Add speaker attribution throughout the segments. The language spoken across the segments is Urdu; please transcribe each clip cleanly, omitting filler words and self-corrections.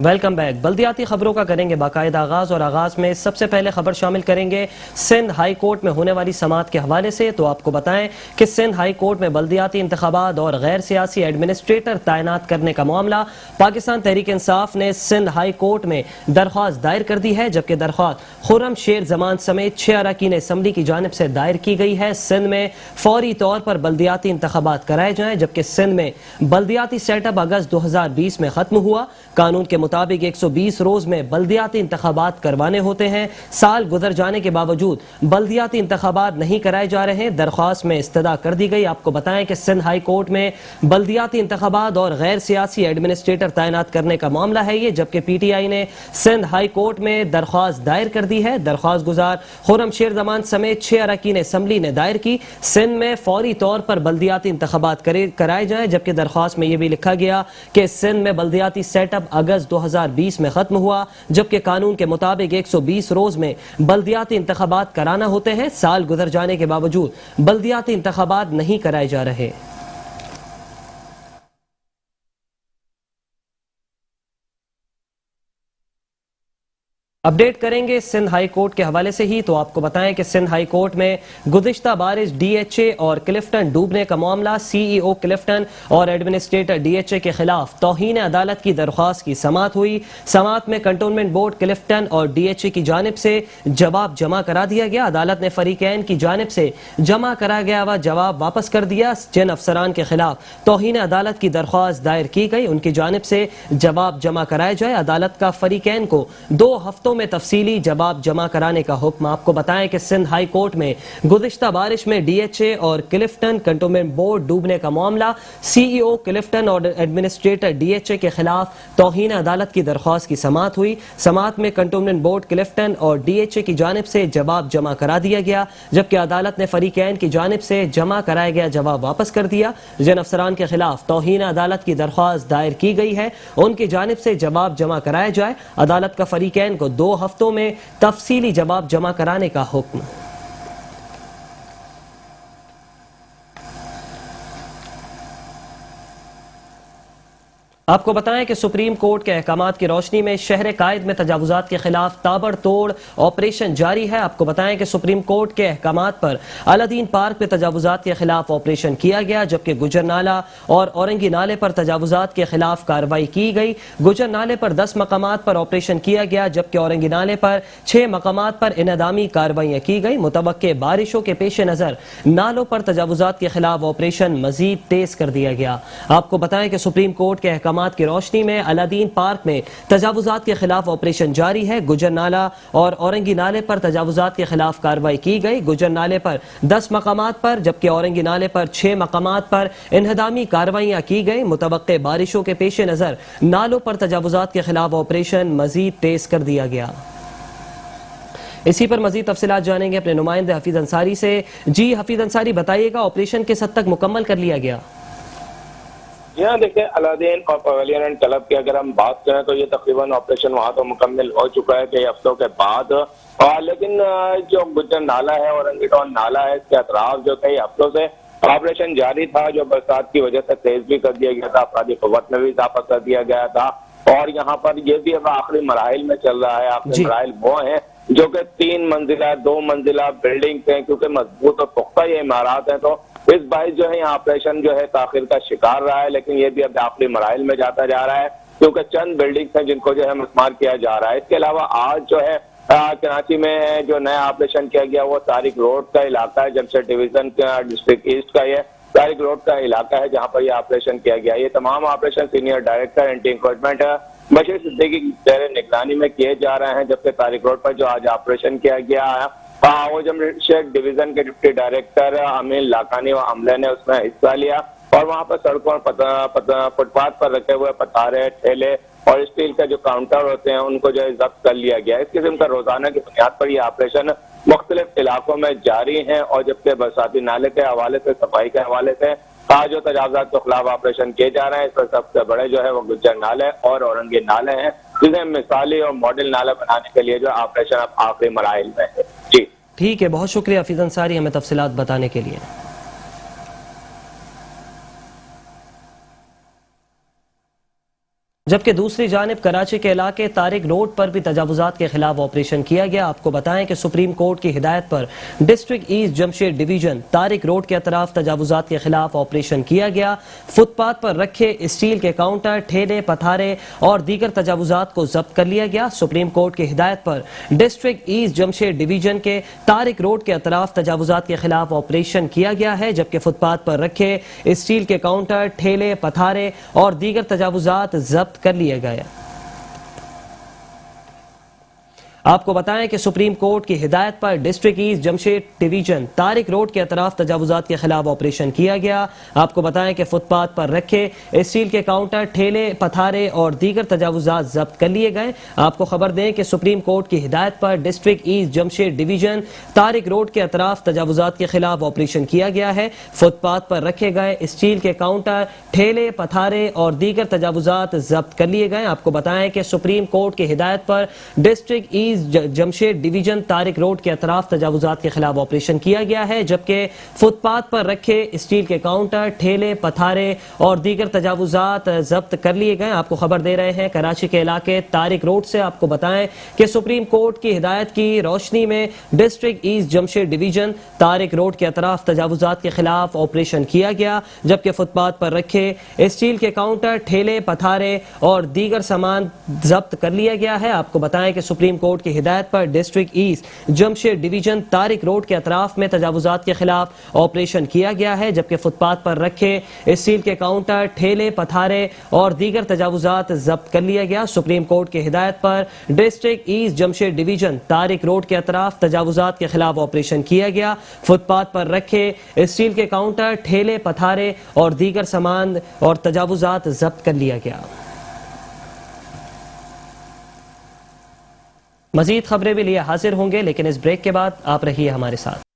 Speaker 1: Welcome back. بلدیاتی خبروں کا کریں گے باقاعدہ آغاز، اور آغاز میں سب سے پہلے خبر شامل کریں گے سندھ ہائی کورٹ میں ہونے والی سماعت کے حوالے سے۔ تو آپ کو بتائیں کہ سندھ ہائی کورٹ میں بلدیاتی انتخابات اور غیر سیاسی ایڈمنسٹریٹر تعینات کرنے کا معاملہ پاکستان تحریک انصاف نے سندھ ہائی کورٹ میں درخواست دائر کر دی ہے، جبکہ درخواست خرم شیر زمان سمیت 6 اراکین اسمبلی کی جانب سے دائر کی گئی ہے۔ سندھ میں فوری طور پر بلدیاتی انتخابات کرائے جائیں، جبکہ سندھ میں بلدیاتی سیٹ اپ اگست 2020 میں ختم ہوا۔ قانون کے مطابق 120 روز میں بلدیاتی انتخابات کروانے ہوتے ہیں۔ سال گزر جانے کے باوجود بلدیاتی انتخابات نہیں کرائے جا رہے۔ درخواست میں استدعا کر دی گئی۔ آپ کو بتائیں کہ سندھ ہائی کورٹ میں بلدیاتی انتخابات اور غیر سیاسی ایڈمنسٹریٹر تعینات کرنے کا معاملہ ہے یہ، جبکہ پی ٹی آئی نے سندھ ہائی کورٹ میں درخواست دائر کر دی ہے۔ درخواست گزار خرم شیر زمان سمیت 6 اراکین اسمبلی نے دائر کی۔ سندھ میں فوری طور پر بلدیاتی انتخابات کرائے جائیں، جبکہ درخواست میں یہ بھی لکھا گیا کہ سندھ میں بلدیاتی سیٹ اپ اگست 2020 میں ختم ہوا، جبکہ قانون کے مطابق 120 روز میں بلدیاتی انتخابات کرانا ہوتے ہیں۔ سال گزر جانے کے باوجود بلدیاتی انتخابات نہیں کرائے جا رہے۔ اپڈیٹ کریں گے سندھ ہائی کورٹ کے حوالے سے ہی۔ تو آپ کو بتائیں کہ سندھ ہائی کورٹ میں گزشتہ بارش ڈی ایچ اے اور کلفٹن ڈوبنے کا معاملہ، سی ای او کلفٹن اور ایڈمنسٹریٹر ڈی ایچ اے کے خلاف توہین عدالت کی درخواست کی سماعت ہوئی۔ سماعت میں کنٹونمنٹ بورڈ کلفٹن اور ڈی ایچ اے کی جانب سے جواب جمع کرا دیا گیا۔ عدالت نے فریقین کی جانب سے جمع کرا گیا ہوا جواب واپس کر دیا۔ جن افسران کے خلاف توہین عدالت کی درخواست دائر کی گئی، ان کی جانب سے جواب جمع کرائے جائے۔ عدالت کا فریقین کو 2 ہفتوں میں تفصیلی جواب جمع کرانے کا حکم۔ آپ کو بتائیں کہ سندھ ہائی کورٹ میں گزشتہ بارش میں ڈی ایچ اے اور کلفٹن کنٹونمنٹ بورڈ ڈوبنے کا معاملہ، سی ای او کلفٹن اور ایڈمنسٹریٹر ڈی ایچ اے کے خلاف توہین عدالت کی درخواست کی سماعت ہوئی۔ سماعت میں کنٹونمنٹ بورڈ کلفٹن اور ڈی ایچ اے کی جانب سے جواب جمع کرا دیا گیا، جبکہ عدالت نے فریقین کی جانب سے جمع کرایا گیا جواب واپس کر دیا۔ جن افسران کے خلاف توہین عدالت کی درخواست دائر کی گئی ہے، ان کی جانب سے جواب جمع کرایا جائے۔ عدالت کا فریقین کو 2 ہفتوں میں تفصیلی جواب جمع کرانے کا حکم۔ آپ کو بتائیں کہ سپریم کورٹ کے احکامات کی روشنی میں شہر قائد میں تجاوزات کے خلاف تابڑ توڑ آپریشن جاری ہے۔ آپ کو بتائیں کہ سپریم کورٹ کے احکامات پر الادین پارک میں تجاوزات کے خلاف آپریشن کیا گیا، جبکہ گجر نالہ اور اورنگی نالے پر تجاوزات کے خلاف کارروائی کی گئی۔ گجر نالے پر 10 مقامات پر آپریشن کیا گیا، جبکہ اورنگی نالے پر 6 مقامات پر انہدامی کارروائیاں کی گئی۔ متوقع بارشوں کے پیش نظر نالوں پر تجاوزات کے خلاف آپریشن مزید تیز کر دیا گیا۔ آپ کو بتائیں کہ سپریم کورٹ کے احکامات کی روشنی میں الادین پارک میں تجاوزات کے خلاف آپریشن جاری ہے۔ گجر نالہ اور اورنگی نالے پر تجاوزات کے خلاف کارروائی کی گئی۔ گجر نالے پر 10 مقامات پر، جبکہ اورنگی نالے پر 6 مقامات پر انہدامی کارروائیاں کی گئی۔ متوقع بارشوں کے پیش نظر نالوں پر تجاوزات کے خلاف آپریشن مزید تیز کر دیا گیا۔ اسی پر مزید تفصیلات جانیں گے اپنے نمائندے حفیظ انصاری سے۔ جی حفیظ انصاری، بتائیے گا آپریشن کس حد تک مکمل کر لیا گیا؟
Speaker 2: یہاں دیکھیں الادین اور پویلین اینڈ کلب کی اگر ہم بات کریں تو یہ تقریباً آپریشن وہاں تو مکمل ہو چکا ہے کئی ہفتوں کے بعد، لیکن جو گجر نالہ ہے اور اورنگی ٹاؤن نالہ ہے، اس کے اطراف جو کئی ہفتوں سے آپریشن جاری تھا، جو برسات کی وجہ سے تیز بھی کر دیا گیا تھا، افرادی قوت میں بھی اضافہ کر دیا گیا تھا، اور یہاں پر یہ بھی اب آخری مراحل میں چل رہا ہے۔ آخری مراحل وہ ہیں جو کہ 3 منزلہ 2 منزلہ بلڈنگ ہیں، کیونکہ مضبوط اور پختہ یہ عمارات ہیں، تو اس باعث جو ہے آپریشن جو ہے تاخیر کا شکار رہا ہے، لیکن یہ بھی اب آخری مراحل میں جاتا جا رہا ہے، کیونکہ چند بلڈنگز ہیں جن کو جو ہے مسمار کیا جا رہا ہے۔ اس کے علاوہ آج جو ہے کراچی میں جو نیا آپریشن کیا گیا وہ طارق روڈ کا علاقہ ہے، جمشید ڈویژن کا ڈسٹرکٹ ایسٹ کا یہ طارق روڈ کا علاقہ ہے جہاں پر یہ آپریشن کیا گیا۔ یہ تمام operation senior director anti encroachment Bashir Siddiqui کی زیر نگرانی میں کیے جا رہے ہیں، جبکہ طارق روڈ پر جو آج آپریشن کیا گیا ہے وہ جمشید ڈویژن کے ڈپٹی ڈائریکٹر امین لاکانی و عملے نے اس میں حصہ لیا، اور وہاں پر سڑکوں فٹ پاتھ پر رکھے ہوئے پتارے، ٹھیلے اور اسٹیل کے جو کاؤنٹر ہوتے ہیں ان کو جو ہے ضبط کر لیا گیا۔ اس قسم کا روزانہ کی بنیاد پر یہ آپریشن مختلف علاقوں میں جاری ہیں، اور جبکہ برساتی نالے کے حوالے سے، صفائی کے حوالے سے جو تجاوزات کے خلاف آپریشن کیے جا رہے ہیں، اس میں سب سے بڑے جو ہے وہ گجر نالے اور اورنگی نالے ہیں، جنہیں مثالی اور ماڈل نالے بنانے کے لیے جو آپریشن اب آخری مراحل میں ہے۔ جی
Speaker 1: ٹھیک ہے، بہت شکریہ حفیظ انصاری ہمیں تفصیلات بتانے کے لیے۔ جبکہ دوسری جانب کراچی کے علاقے طارق روڈ پر بھی تجاوزات کے خلاف آپریشن کیا گیا۔ آپ کو بتائیں کہ سپریم کورٹ کی ہدایت پر district east Jamshed division Tariq road کے اطراف تجاوزات کے خلاف آپریشن کیا گیا۔ فٹ پاتھ پر رکھے اسٹیل کے کاؤنٹر، ٹھیلے، پتھارے اور دیگر تجاوزات کو ضبط کر لیا گیا۔ سپریم کورٹ کی ہدایت پر ڈسٹرکٹ ایسٹ جمشید ڈویژن کے طارق روڈ کے اطراف تجاوزات کے خلاف آپریشن کیا گیا ہے، جبکہ فٹ پاتھ پر رکھے اسٹیل کے کاؤنٹر، ٹھیلے، پتھارے اور دیگر تجاوزات ضبط کر لیے گئے۔ آپ کو بتائیں کہ سپریم کورٹ کی ہدایت پر district east Jamshed division Tariq road کے اطراف تجاوزات کے خلاف آپریشن کیا گیا۔ آپ کو بتائیں کہ فٹ پاتھ پر رکھے اسٹیل کے کاؤنٹر، ٹھیلے، پتھارے اور دیگر تجاوزات ضبط کر لیے گئے۔ آپ کو خبر دیں کہ سپریم کورٹ کی ہدایت پر district east Jamshed division Tariq road کے اطراف تجاوزات کے خلاف آپریشن کیا گیا ہے۔ فٹ پاتھ پر رکھے گئے اسٹیل کے کاؤنٹر، ٹھیلے، پتھارے اور دیگر تجاوزات ضبط کر لیے گئے۔ آپ کو بتائیں کہ سپریم کورٹ کی ہدایت پر district east Jamshed division Tariq road کے اطراف تجاوزات کے خلاف آپریشن کیا گیا ہے، جبکہ فٹ پاتھ پر رکھے اسٹیل کے کاؤنٹر، ٹھیلے، پتھارے اور دیگر تجاوزات ضبط کر لیے گئے۔ آپ کو خبر دے رہے ہیں کراچی کے علاقے طارق روڈ سے۔ آپ کو بتائیں کہ سپریم کورٹ کی ہدایت کی روشنی میں district east Jamshed division Tariq road کے اطراف تجاوزات کے خلاف آپریشن کیا گیا، جبکہ فٹ پاتھ پر رکھے اسٹیل کے کاؤنٹر، ٹھیلے، پتھارے اور دیگر سامان ضبط کر لیا گیا ہے۔ آپ کو بتائیں کہ سپریم کورٹ کی ہدایت پر district east Jamshed division Tariq road کے اطراف میں تجاوزات کے خلاف آپریشن کیا گیا ہے، جبکہ فٹ پاتھ پر رکھے اسٹیل کے کاؤنٹر، ٹھیلے، پتھارے اور دیگر تجاوزات ضبط کر لیا گیا۔ سپریم کورٹ کی ہدایت پر district east Jamshed division Tariq road کے اطراف تجاوزات کے خلاف آپریشن کیا گیا۔ فٹ پاتھ پر رکھے اسٹیل کے کاؤنٹر، ٹھیلے، پتھارے اور دیگر سامان اور تجاوزات ضبط کر لیا گیا۔ مزید خبریں بھی لیے حاضر ہوں گے، لیکن اس بریک کے بعد آپ رہیے ہمارے ساتھ۔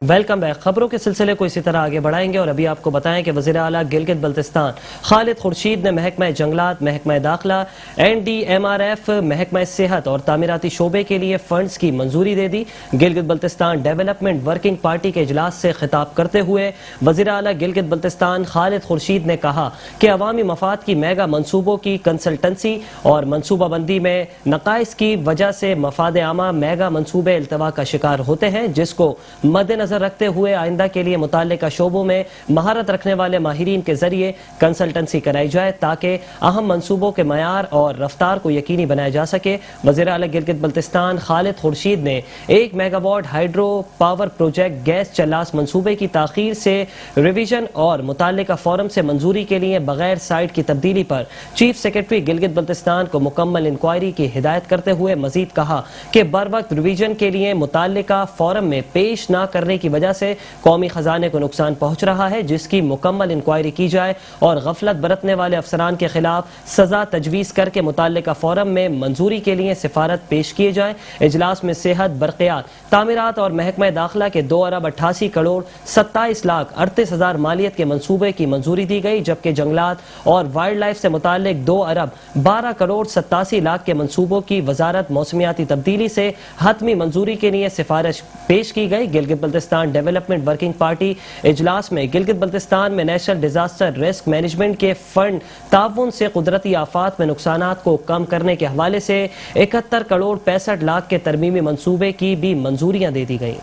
Speaker 1: Welcome back. خبروں کے سلسلے کو اسی طرح آگے بڑھائیں گے اور ابھی آپ کو بتائیں کہ وزیر اعلیٰ گلگت بلتستان خالد خورشید نے محکمہ جنگلات، محکمہ داخلہ، NDMRF، محکمہ صحت اور تعمیراتی شعبے کے لیے فنڈز کی منظوری دے دی۔ Gilgit Baltistan development working party کے اجلاس سے خطاب کرتے ہوئے وزیر اعلیٰ گلگت بلتستان خالد خورشید نے کہا کہ عوامی مفاد کی میگا منصوبوں کی کنسلٹنسی اور منصوبہ بندی میں نقائص کی وجہ سے مفاد عامہ میگا منصوبے التوا کا شکار ہوتے ہیں، جس کو مد نظر رکھتے ہوئے آئندہ کے لیے متعلقہ شعبوں میں مہارت رکھنے والے ماہرین کے ذریعے کنسلٹنسی کرائی جائے تاکہ اہم منصوبوں کے معیار اور رفتار کو یقینی بنایا جا سکے۔ وزیر اعلیٰ گلگت بلتستان خالد خورشید نے 1 megawatt hydro power project گیس چلاس منصوبے کی تاخیر سے ریویژن اور متعلقہ فورم سے منظوری کے لیے بغیر سائٹ کی تبدیلی پر چیف سیکرٹری گلگت بلتستان کو مکمل انکوائری کی ہدایت کرتے ہوئے مزید کہا کہ بروقت ریویژن کے لیے متعلقہ فورم میں پیش نہ کرنے کی وجہ سے قومی خزانے کو نقصان پہنچ رہا ہے، جس کی مکمل انکوائری کی جائے اور غفلت برتنے والے افسران کے خلاف سزا تجویز کر کے متعلقہ فورم میں منظوری کے لیے سفارت پیش کیے جائیں۔ اجلاس میں صحت، برقیات، تعمیرات اور محکمہ داخلہ کے 2 ارب 88 کروڑ 27 لاکھ 38 ہزار مالیت کے منصوبے کی منظوری دی گئی، جبکہ جنگلات اور وائلڈ لائف سے متعلق 2 ارب 12 کروڑ 87 لاکھ کے منصوبوں کی وزارت موسمیاتی تبدیلی سے حتمی منظوری کے لیے سفارش پیش کی گئی۔ Gilgit Baltistan development working party اجلاس میں گلگت بلتستان میں نیشنل ڈیزاسٹر رسک مینجمنٹ کے فنڈ تعاون سے قدرتی آفات میں نقصانات کو کم کرنے کے حوالے سے 71 کروڑ 65 لاکھ کے ترمیمی منصوبے کی بھی منظوریاں دے دی گئیں۔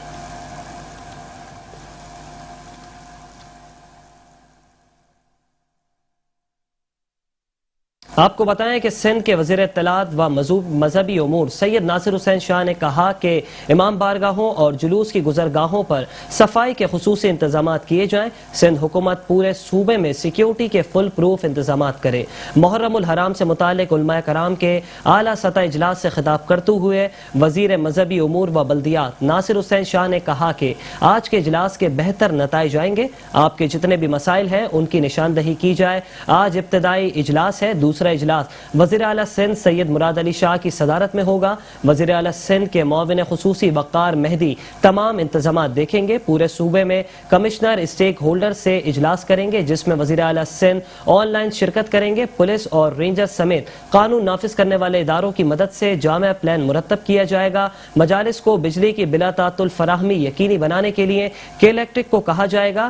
Speaker 1: آپ کو بتائیں کہ سندھ کے وزیر اطلاعات و مذہبی امور سید ناصر حسین شاہ نے کہا کہ امام بارگاہوں اور جلوس کی گزرگاہوں پر صفائی کے خصوصی انتظامات کیے جائیں۔ سندھ حکومت پورے صوبے میں سیکیورٹی کے فل پروف انتظامات کرے۔ محرم الحرام سے متعلق علماء کرام کے اعلیٰ سطح اجلاس سے خطاب کرتے ہوئے وزیر مذہبی امور و بلدیات ناصر حسین شاہ نے کہا کہ آج کے اجلاس کے بہتر نتائج آئیں گے۔ آپ کے جتنے بھی مسائل ہیں ان کی نشاندہی کی جائے۔ آج ابتدائی اجلاس ہے، دوسرا اجلاس وزیر اعلیٰ سندھ سید مراد علی شاہ کی صدارت میں ہوگا۔ وزیر اعلیٰ سندھ کے معاون خصوصی وقار مہدی تمام انتظامات دیکھیں گے۔ پورے صوبے میں کمشنر اسٹیک ہولڈر سے اجلاس کریں گے، جس میں وزیر اعلیٰ سندھ آن لائن شرکت کریں گے۔ پولیس اور رینجر سمیت قانون نافذ کرنے والے اداروں کی مدد سے جامع پلان مرتب کیا جائے گا۔ مجالس کو بجلی کی بلا تعطل فراہمی یقینی بنانے کے لیے کے الیکٹرک کو کہا جائے گا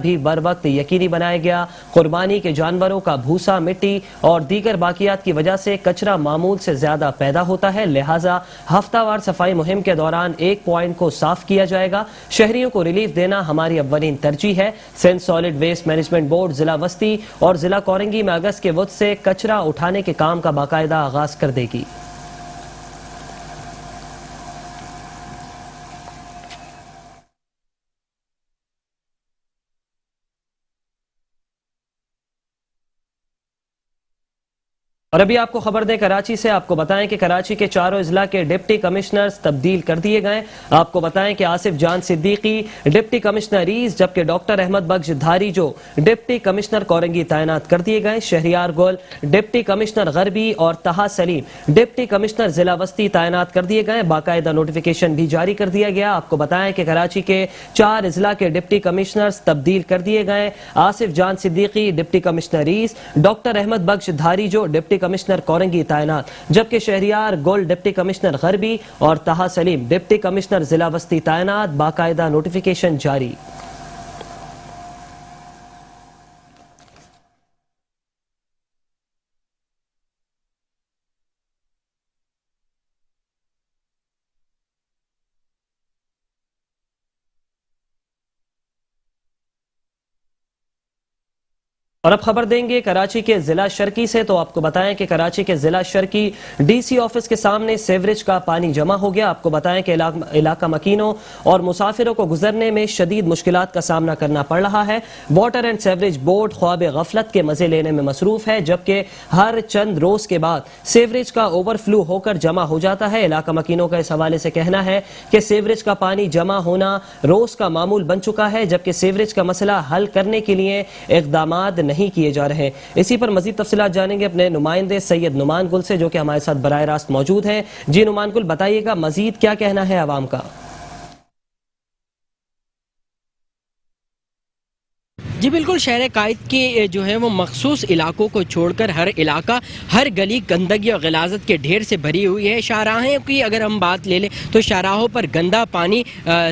Speaker 1: بھی بر وقت یقینی بنایا گیا۔ قربانی کے جانوروں کا بھوسا، مٹی اور دیگر باقیات کی وجہ سے کچرا معمول سے زیادہ پیدا ہوتا ہے، لہٰذا ہفتہ وار صفائی مہم کے دوران ایک پوائنٹ کو صاف کیا جائے گا۔ شہریوں کو ریلیف دینا ہماری اولین ترجیح ہے۔ Sindh solid waste management board ضلع وسطی اور ضلع کورنگی میں اگست کے وقت سے کچرا اٹھانے کے کام کا باقاعدہ آغاز کر دے گی۔ اور ابھی آپ کو خبر دیں کراچی سے، آپ کو بتائیں کہ کراچی کے چاروں اضلاع کے ڈپٹی کمشنرز تبدیل کر دیے گئے۔ آپ کو بتائیں کہ Asif Jan Siddiqui deputy commissioner asset جبکہ ڈاکٹر احمد بخش دھاری جو ڈپٹی کمشنر کورنگی تعینات کر دیے گئے۔ شہریار گل ڈپٹی کمشنر غربی اور طہا سلیم ڈپٹی کمشنر ضلع وسطی تعینات کر دیے گئے۔ باقاعدہ نوٹیفیکیشن بھی جاری کر دیا گیا۔ آپ کو بتائیں کہ کراچی کے 4 اضلاع کے ڈپٹی کمشنرز تبدیل کر دیے گئے۔ Asif Jan Siddiqui deputy commissioner east, doctor Ahmed Bakhsh Dhari جو ڈپٹی کمشنر کورنگی تعینات جبکہ شہریار گل ڈپٹی کمشنر غربی اور طہا سلیم ڈپٹی کمشنر ضلع وسطی تعینات۔ باقاعدہ نوٹیفیکیشن جاری۔ اور اب خبر دیں گے کراچی کے ضلع شرکی سے، تو آپ کو بتائیں کہ کراچی کے ضلع شرکی ڈی سی آفس کے سامنے سیوریج کا پانی جمع ہو گیا۔ آپ کو بتائیں کہ علاقہ مکینوں اور مسافروں کو گزرنے میں شدید مشکلات کا سامنا کرنا پڑ رہا ہے۔ واٹر اینڈ سیوریج بورڈ خواب غفلت کے مزے لینے میں مصروف ہے، جبکہ ہر چند روز کے بعد سیوریج کا اوور فلو ہو کر جمع ہو جاتا ہے۔ علاقہ مکینوں کا اس حوالے سے کہنا ہے کہ سیوریج کا پانی جمع ہونا روز کا معمول بن چکا ہے، جبکہ سیوریج کا مسئلہ حل کرنے کے لیے اقدامات نہیں کیے جا رہے ہیں۔ اسی پر مزید تفصیلات جانیں گے اپنے نمائندے سید نعمان گل سے جو کہ ہمارے ساتھ براہ راست موجود ہیں۔ جی نعمان گل، بتائیے گا مزید کیا کہنا ہے عوام کا؟
Speaker 3: جی بالکل، شہر قائد کے جو ہے وہ مخصوص علاقوں کو چھوڑ کر ہر علاقہ، ہر گلی گندگی اور غلاظت کے ڈھیر سے بھری ہوئی ہے۔ شاہراہیں کی اگر ہم بات لے لیں تو شاہراہوں پر گندا پانی،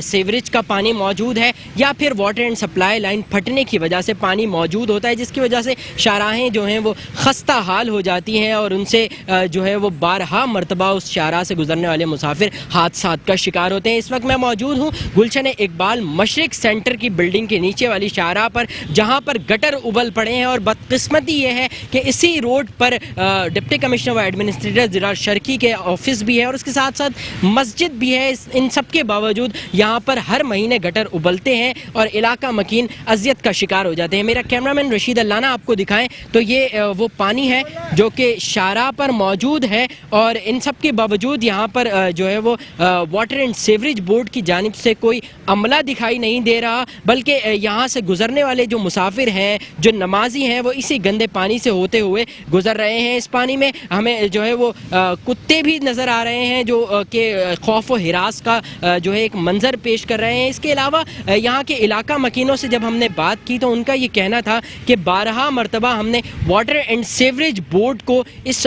Speaker 3: سیوریج کا پانی موجود ہے، یا پھر واٹر اینڈ سپلائی لائن پھٹنے کی وجہ سے پانی موجود ہوتا ہے، جس کی وجہ سے شاہراہیں جو ہیں وہ خستہ حال ہو جاتی ہیں اور ان سے جو ہے وہ بارہا مرتبہ اس شاہراہ سے گزرنے والے مسافر حادثات کا شکار ہوتے ہیں۔ اس وقت میں موجود ہوں گلشن اقبال مشرق سینٹر کی بلڈنگ کے نیچے والی شاہراہ پر، جہاں پر گٹر ابل پڑے ہیں، اور بدقسمتی یہ ہے کہ اسی روڈ پر ڈپٹی کمشنر و ایڈمنسٹریٹر ضلع شرکی کے آفس بھی ہے اور اس کے ساتھ ساتھ مسجد بھی ہے۔ ان سب کے باوجود یہاں پر ہر مہینے گٹر ابلتے ہیں اور علاقہ مکین اذیت کا شکار ہو جاتے ہیں۔ میرا کیمرامین رشید اللہ آپ کو دکھائیں تو یہ وہ پانی ہے جو کہ شاہراہ پر موجود ہے، اور ان سب کے باوجود یہاں پر جو ہے وہ واٹر اینڈ سیوریج بورڈ کی جانب سے کوئی عملہ دکھائی نہیں دے رہا، بلکہ یہاں سے گزرنے والے جو مسافر ہیں، جو نمازی ہیں، وہ اسی گندے پانی سے ہوتے ہوئے گزر رہے ہیں۔ اس پانی میں ہمیں جو ہے وہ کتے بھی نظر آ رہے ہیں جو کہ خوف و ہراس کا جو ہے ایک منظر پیش کر رہے ہیں۔ اس کے علاوہ یہاں کے علاقہ مکینوں سے جب ہم نے بات کی تو ان کا یہ کہنا تھا کہ بارہا مرتبہ ہم نے واٹر اینڈ سیوریج بورڈ کو اس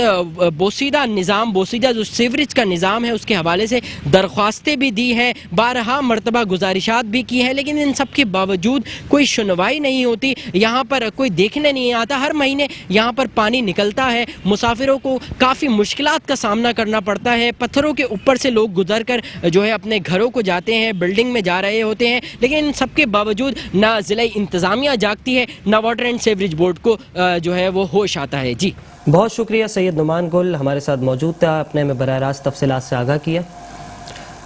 Speaker 3: بوسیدہ جو سیوریج کا نظام ہے اس کے حوالے سے درخواستیں بھی دی ہیں، بارہا مرتبہ گزارشات بھی کی ہیں، لیکن ان سب کے باوجود کوئی سنوائی نہیں ہوتی۔ یہاں پر کوئی دیکھنے نہیں آتا۔ ہر مہینے یہاں پر پانی نکلتا ہے، مسافروں کو کافی مشکلات کا سامنا کرنا پڑتا ہے۔ پتھروں کے اوپر سے لوگ گزر کر جو ہے اپنے گھروں کو جاتے ہیں، بلڈنگ میں جا رہے ہوتے ہیں، لیکن ان سب کے باوجود نہ ضلع انتظامیہ جاگتی ہے، نہ واٹر اینڈ سیوریج بورڈ کو جو ہے وہ ہوش آتا ہے۔ جی
Speaker 1: بہت شکریہ سید نعمان گل، ہمارے ساتھ موجود تھا، اپنے میں براہ راست تفصیلات سے آگاہ کیا۔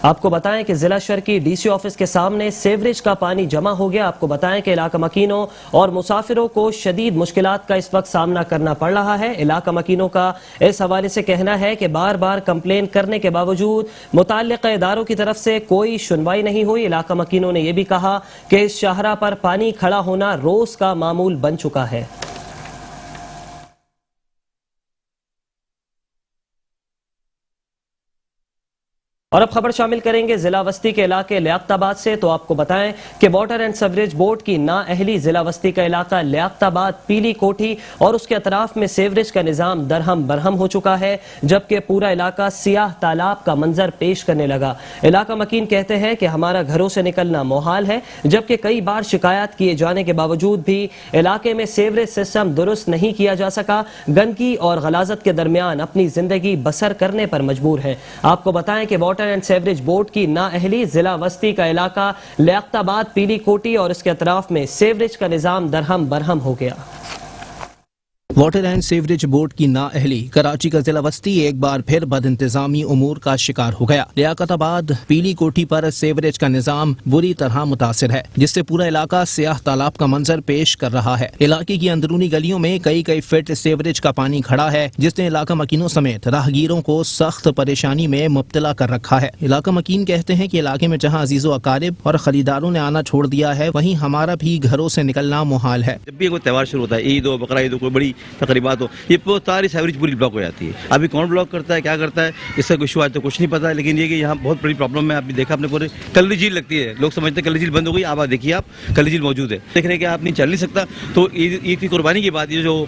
Speaker 1: آپ کو بتائیں کہ ضلع شرکی ڈی سی آفس کے سامنے سیوریج کا پانی جمع ہو گیا۔ آپ کو بتائیں کہ علاقہ مکینوں اور مسافروں کو شدید مشکلات کا اس وقت سامنا کرنا پڑ رہا ہے۔ علاقہ مکینوں کا اس حوالے سے کہنا ہے کہ بار بار کمپلین کرنے کے باوجود متعلقہ اداروں کی طرف سے کوئی سنوائی نہیں ہوئی۔ علاقہ مکینوں نے یہ بھی کہا کہ اس شاہراہ پر پانی کھڑا ہونا روز کا معمول بن چکا ہے۔ اور اب خبر شامل کریں گے ضلع وسطی کے علاقے لیاقت آباد سے، تو آپ کو بتائیں کہ واٹر اینڈ سیوریج بورڈ کی نااہلی ضلع وسطی کا علاقہ لیاقت آباد، پیلی کوٹھی اور اس کے اطراف میں سیوریج کا نظام درہم برہم ہو چکا ہے، جبکہ پورا علاقہ سیاہ تالاب کا منظر پیش کرنے لگا۔ علاقہ مکین کہتے ہیں کہ ہمارا گھروں سے نکلنا محال ہے، جبکہ کئی بار شکایات کیے جانے کے باوجود بھی علاقے میں سیوریج سسٹم درست نہیں کیا جا سکا، گندگی اور غلاظت کے درمیان اپنی زندگی بسر کرنے پر مجبور ہیں۔ آپ کو بتائیں کہ واٹر اینڈ سیوریج بورڈ کی نااہلی ضلع وسطی کا علاقہ لیاقت آباد، پیلی کوٹھی اور اس کے اطراف میں سیوریج کا نظام درہم برہم ہو گیا۔
Speaker 4: واٹر اینڈ سیوریج بورڈ کی نااہلی کراچی کا ضلع وسطی ایک بار پھر بد انتظامی امور کا شکار ہو گیا۔ لیاقت آباد، پیلی کوٹھی پر سیوریج کا نظام بری طرح متاثر ہے، جس سے پورا علاقہ سیاہ تالاب کا منظر پیش کر رہا ہے۔ علاقے کی اندرونی گلیوں میں کئی فٹ سیوریج کا پانی کھڑا ہے، جس نے علاقہ مکینوں سمیت راہگیروں کو سخت پریشانی میں مبتلا کر رکھا ہے۔ علاقہ مکین کہتے ہیں کہ علاقے میں جہاں عزیز و اقارب اور خریداروں نے آنا چھوڑ دیا ہے، وہیں ہمارا بھی گھروں سے نکلنا محال ہے۔
Speaker 5: جب بھی کوئی تہوار شروع ہوتا ہے، عید ہو، بقرعید ہو، کوئی بڑی تقریبات ہو، یہ ساری سیوریج پوری بلاک ہو جاتی ہے۔ ابھی کون بلاک کرتا ہے، کیا کرتا ہے، اس کا کوئی ایشو آج تو کچھ نہیں پتا ہے، لیکن یہ کہ یہاں بہت بڑی پرابلم ہے۔ آپ نے دیکھا، آپ نے پورے کلری جھیل لگتی ہے، لوگ سمجھتے ہیں کلری جھیل بند ہو گئی، اب آپ دیکھیے، آپ کلری جھیل موجود ہے، دیکھنے کے آپ نہیں چل نہیں سکتا۔ تو عید کی قربانی کی بات، یہ جو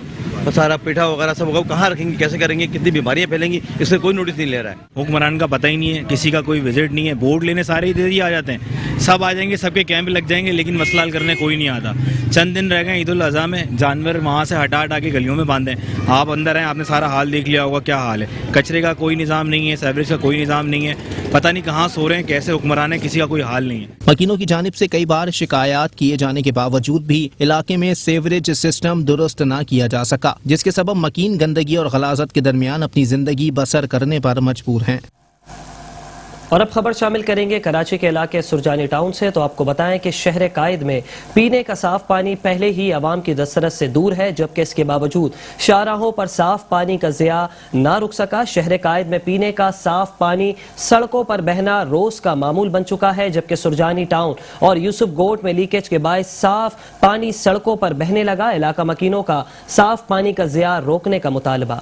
Speaker 5: سارا پیٹھا وغیرہ سب ہوگا، کہاں رکھیں گے، کیسے کریں گے، کتنی بیماریاں پھیلیں گی، اس سے کوئی نوٹس نہیں لے رہا ہے۔
Speaker 6: حکمران کا پتہ ہی نہیں ہے، کسی کا کوئی وزٹ نہیں ہے، بورڈ لینے سارے ادھر ہی آ جاتے ہیں، سب آ جائیں گے، سب کے کیمپ لگ جائیں گے، لیکن مسئلہ حل کرنے کوئی نہیں آتا۔ چند دن رہ گئے عید الاضحیٰ میں، جانور وہاں سے ہٹا کے گلیوں میں باندھیں، آپ اندر ہیں، آپ نے سارا حال دیکھ لیا ہوگا کیا حال ہے۔ کچرے کا کوئی نظام نہیں ہے، سیوریج کا کوئی نظام نہیں ہے، پتہ نہیں کہاں سو رہے ہیں، کیسے حکمران ہیں، کسی کا کوئی حال نہیں ہے۔
Speaker 4: مکینوں کی جانب سے کئی بار شکایات کیے جانے کے باوجود بھی علاقے میں سیوریج سسٹم درست نہ کیا جا سکا، جس کے سبب مکین گندگی اور غلاظت کے درمیان اپنی زندگی بسر کرنے پر مجبور ہیں۔
Speaker 1: اور اب خبر شامل کریں گے کراچی کے علاقے سرجانی ٹاؤن سے، تو آپ کو بتائیں کہ شہر قائد میں پینے کا صاف پانی پہلے ہی عوام کی دسترس سے دور ہے، جبکہ اس کے باوجود شاہراہوں پر صاف پانی کا ضیاع نہ رک سکا۔ شہر قائد میں پینے کا صاف پانی سڑکوں پر بہنا روز کا معمول بن چکا ہے، جبکہ سرجانی ٹاؤن اور یوسف گوٹ میں لیکیج کے باعث صاف پانی سڑکوں پر بہنے لگا۔ علاقہ مکینوں کا صاف پانی کا ضیاع روکنے کا مطالبہ۔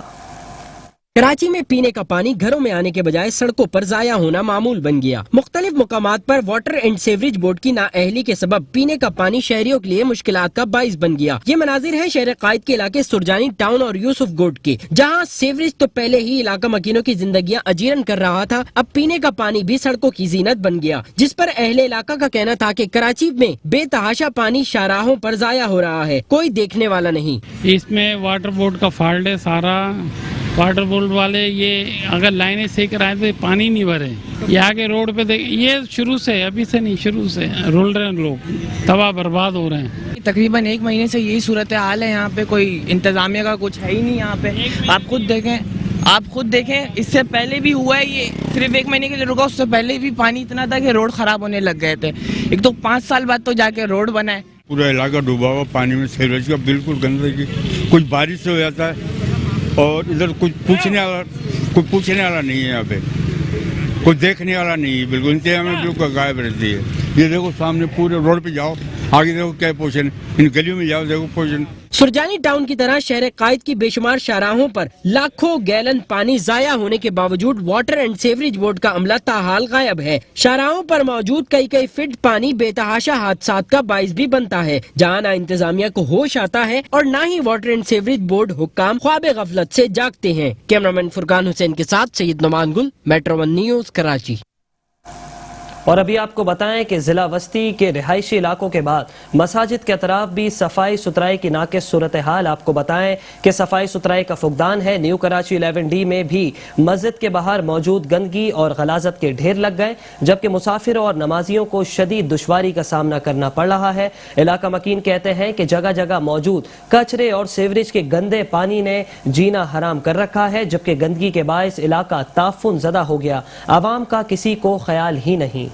Speaker 3: کراچی میں پینے کا پانی گھروں میں آنے کے بجائے سڑکوں پر ضائع ہونا معمول بن گیا۔ مختلف مقامات پر واٹر اینڈ سیوریج بورڈ کی نااہلی کے سبب پینے کا پانی شہریوں کے لیے مشکلات کا باعث بن گیا۔ یہ مناظر ہے شہر قائد کے علاقے سرجانی ٹاؤن اور یوسف گوٹ کے، جہاں سیوریج تو پہلے ہی علاقہ مکینوں کی زندگیاں اجیرن کر رہا تھا، اب پینے کا پانی بھی سڑکوں کی زینت بن گیا، جس پر اہل علاقہ کا کہنا تھا کہ کراچی میں بے تحاشا پانی شاہراہوں پر ضائع ہو رہا ہے، کوئی دیکھنے والا نہیں۔
Speaker 7: اس میں واٹر بورڈ کا فالٹ ہے سارا، واٹر بورڈ والے یہ اگر لائنیں صحیح کرائیں تو پانی نہیں بھرے۔ یہ آگے روڈ پہ یہ شروع سے، ابھی سے نہیں، شروع سے رول رہے ہیں لوگ، تباہ برباد ہو رہے ہیں۔
Speaker 8: تقریباً ایک مہینے سے یہی صورتحال ہے، یہاں پہ کوئی انتظامیہ کا کچھ ہے ہی نہیں۔ یہاں پہ آپ خود دیکھیں، اس سے پہلے بھی ہوا ہے، یہ صرف ایک مہینے کے لیے رکا، اس سے پہلے بھی پانی اتنا تھا کہ روڈ خراب ہونے لگ گئے تھے۔ ایک تو 5 سال بعد تو جا کے روڈ بنا ہے۔
Speaker 9: پورا علاقہ ڈوبا ہوا پانی میں، سیوریج کا بالکل گندگی، کچھ بارش سے ہو جاتا ہے اور ادھر کوئی پوچھنے والا نہیں ہے، یہاں پہ کوئی دیکھنے والا نہیں ہے، بالکل انتظام میں بالکل غائب رہتی ہے۔ یہ دیکھو سامنے پورے روڈ پہ جاؤ، آگے دیکھو کیا پوزیشن، ان گلیوں میں جاؤ دیکھو پوزیشن۔
Speaker 3: سرجانی ٹاؤن کی طرح شہر قائد کی بے شمار شاہراہوں پر لاکھوں گیلن پانی ضائع ہونے کے باوجود واٹر اینڈ سیوریج بورڈ کا عملہ تاحال غائب ہے۔ شاہراہوں پر موجود کئی فٹ پانی بے تحاشا حادثات کا باعث بھی بنتا ہے، جہاں نہ انتظامیہ کو ہوش آتا ہے اور نہ ہی واٹر اینڈ سیوریج بورڈ حکام خواب غفلت سے جاگتے ہیں۔ کیمرامین فرقان حسین کے ساتھ سید نعمان گل، میٹرو 1 نیوز، کراچی۔
Speaker 1: اور ابھی آپ کو بتائیں کہ ضلع وسطی کے رہائشی علاقوں کے بعد مساجد کے اطراف بھی صفائی ستھرائی کی ناقص صورتحال۔ آپ کو بتائیں کہ صفائی ستھرائی کا فقدان ہے۔ نیو کراچی 11D میں بھی مسجد کے باہر موجود گندگی اور غلاظت کے ڈھیر لگ گئے، جبکہ مسافروں اور نمازیوں کو شدید دشواری کا سامنا کرنا پڑ رہا ہے۔ علاقہ مکین کہتے ہیں کہ جگہ جگہ موجود کچرے اور سیوریج کے گندے پانی نے جینا حرام کر رکھا ہے، جبکہ گندگی کے باعث علاقہ تعفن زدہ ہو گیا، عوام کا کسی کو خیال ہی نہیں۔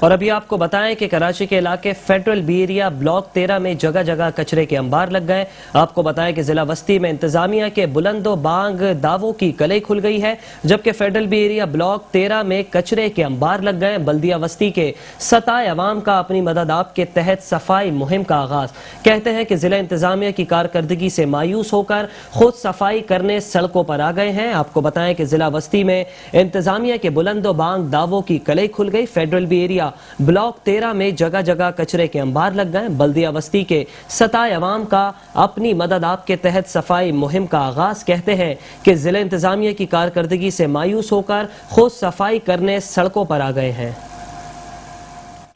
Speaker 1: اور ابھی آپ کو بتائیں کہ کراچی کے علاقے فیڈرل بی ایریا بلاک 13 میں جگہ جگہ کچرے کے انبار لگ گئے. آپ کو بتائیں کہ ضلع وسطی میں انتظامیہ کے بلند و بانگ دعووں کی کلئی کھل گئی ہے، جبکہ فیڈرل بی ایریا بلاک 13 میں کچرے کے انبار لگ گئے. بلدیہ وسطی کے ستائے عوام کا اپنی مدد آپ کے تحت صفائی مہم کا آغاز. کہتے ہیں کہ ضلع انتظامیہ کی کارکردگی سے مایوس ہو کر خود صفائی کرنے سڑکوں پر آ گئے ہیں. آپ کو بتائیں کہ ضلع وسطی میں انتظامیہ کے بلند و بانگ دعووں کی کلئی کھل گئی. فیڈرل بی ایریا بلاک 13 میں جگہ جگہ کچرے کے انبار لگ گئے. بلدیہ وسطی کے ستائے عوام کا اپنی مدد آپ کے تحت صفائی مہم کا آغاز. کہتے ہیں کہ ضلع انتظامیہ کی کارکردگی سے مایوس ہو کر خود صفائی کرنے سڑکوں پر آ گئے ہیں.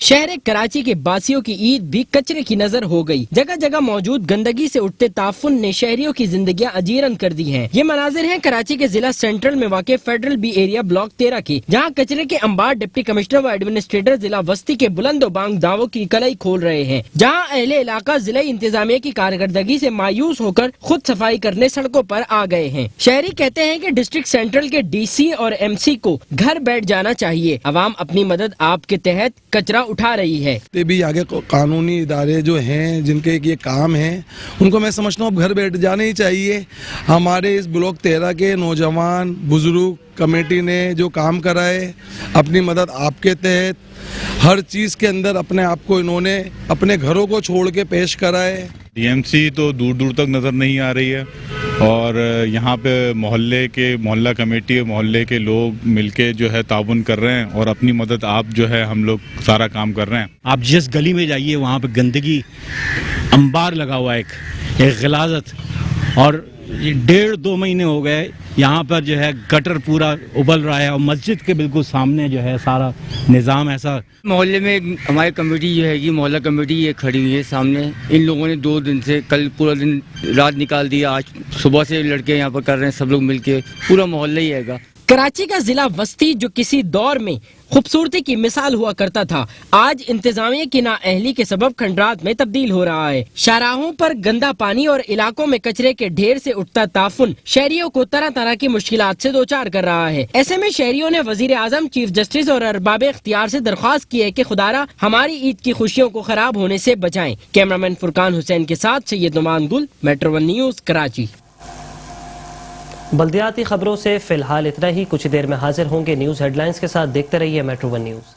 Speaker 3: شہر کراچی کے باسیوں کی عید بھی کچرے کی نظر ہو گئی. جگہ جگہ موجود گندگی سے اٹھتے تعفن نے شہریوں کی زندگیاں اجیرن کر دی ہیں. یہ مناظر ہیں کراچی کے ضلع سینٹرل میں واقع فیڈرل بی ایریا بلاک 13 کی، جہاں کچرے کے انبار ڈپٹی کمشنر و ایڈمنسٹریٹر ضلع وسطی کے بلند و بانگ دعووں کی کلئی کھول رہے ہیں، جہاں اہل علاقہ ضلع انتظامیہ کی کارکردگی سے مایوس ہو کر خود صفائی کرنے سڑکوں پر آ گئے ہیں. شہری کہتے ہیں کہ ڈسٹرکٹ سینٹرل کے ڈی سی اور ایم سی کو گھر بیٹھ جانا چاہیے. عوام اپنی مدد آپ کے تحت کچرا اٹھا رہی ہے.
Speaker 10: بھی آگے قانونی ادارے جو ہیں جن کے یہ کام ہیں ان کو میں سمجھتا ہوں اب گھر بیٹھ جانا ہی چاہیے. ہمارے اس بلاک 13 کے نوجوان بزرگ کمیٹی نے جو کام کرائے اپنی مدد آپ کے تحت ہر چیز کے اندر اپنے آپ کو انہوں نے اپنے گھروں کو چھوڑ کے پیش کرائے.
Speaker 11: ڈی ایم سی تو دور دور تک نظر نہیں آ رہی ہے اور یہاں پہ محلہ کمیٹی محلے کے لوگ مل کے جو ہے تعاون کر رہے ہیں اور اپنی مدد آپ جو ہے ہم لوگ سارا کام کر رہے ہیں.
Speaker 12: آپ جس گلی میں جائیے وہاں پہ گندگی انبار لگا ہوا ہے، ایک غلاظت، اور 1.5-2 مہینے ہو گئے یہاں پر جو ہے گٹر پورا ابل رہا ہے اور مسجد کے بالکل سامنے جو ہے سارا نظام ایسا.
Speaker 13: محلے میں ہماری کمیٹی جو ہے گی محلہ کمیٹی یہ کھڑی ہوئی ہے سامنے. ان لوگوں نے 2 دن سے کل پورا دن رات نکال دیا، آج صبح سے لڑکے یہاں پر کر رہے ہیں، سب لوگ مل کے پورا محلہ ہی ہے گا.
Speaker 3: کراچی کا ضلع وسطی جو کسی دور میں خوبصورتی کی مثال ہوا کرتا تھا، آج انتظامیہ کی نااہلی کے سبب کھنڈرات میں تبدیل ہو رہا ہے. شاہراہوں پر گندا پانی اور علاقوں میں کچرے کے ڈھیر سے اٹھتا تعفن شہریوں کو طرح طرح کی مشکلات سے دوچار کر رہا ہے. ایسے میں شہریوں نے وزیر اعظم، چیف جسٹس اور ارباب اختیار سے درخواست کی ہے کہ خدارا ہماری عید کی خوشیوں کو خراب ہونے سے بچائیں. کیمرامین فرقان حسین کے ساتھ سید نعمان گل، میٹرو 1 نیوز، کراچی.
Speaker 1: بلدیاتی خبروں سے فی الحال اتنا ہی. کچھ دیر میں حاضر ہوں گے نیوز ہیڈ لائنز کے ساتھ. دیکھتے رہیے میٹرو 1 نیوز.